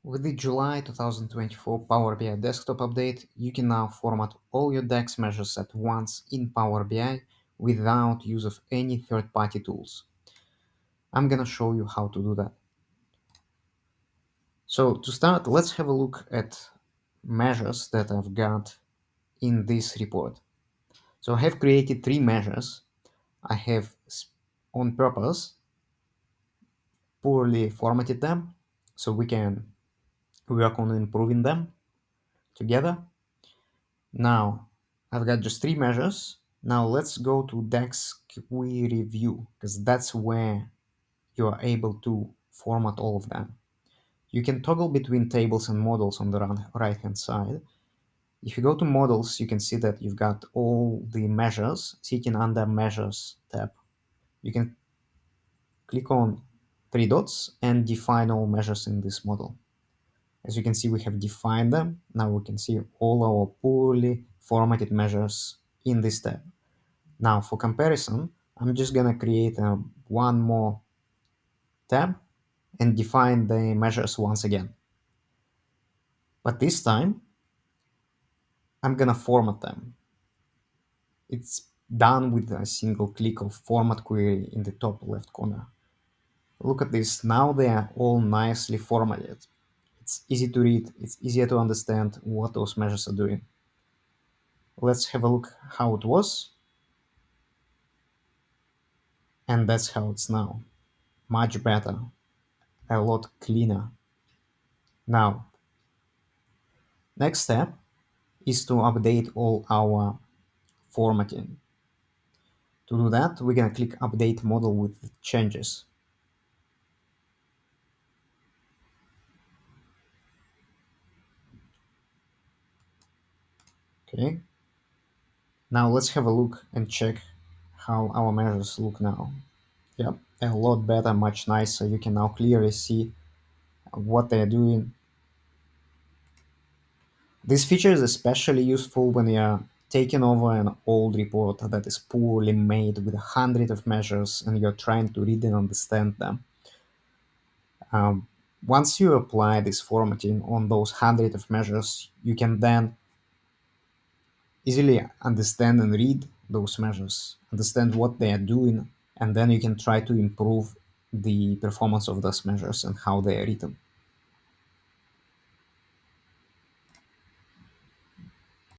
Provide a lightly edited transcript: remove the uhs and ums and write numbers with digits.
With the July 2024 Power BI desktop update, you can now format all your DAX measures at once in Power BI without use of any third-party tools. I'm gonna show you how to do that. So to start, let's have a look at measures that I've got in this report. So I have created three measures. I have on purpose poorly formatted them so we can work on improving them together. Now, I've got just three measures. Now let's go to DAX Query View because that's where you are able to format all of them. You can toggle between tables and models on the right hand side. If you go to models, you can see that you've got all the measures sitting under measures tab. You can click on three dots and define all measures in this model. As you can see, we have defined them. Now we can see all our poorly formatted measures in this tab. Now for comparison, I'm just gonna create one more tab and define the measures once again. But this time, I'm gonna format them. It's done with a single click of format query in the top left corner. Look at this, now they are all nicely formatted. It's easy to read, it's easier to understand what those measures are doing. Let's have a look how it was. And that's how it's now. Much better, a lot cleaner. Now, next step is to update all our formatting. To do that, we're gonna click Update Model with Changes. Okay. Now let's have a look and check how our measures look now. Yep, a lot better, much nicer. You can now clearly see what they're doing. This feature is especially useful when you're taking over an old report that is poorly made with hundreds of measures and you're trying to read and understand them. Once you apply this formatting on those hundreds of measures, you can then easily understand and read those measures, understand what they are doing, and then you can try to improve the performance of those measures and how they are written.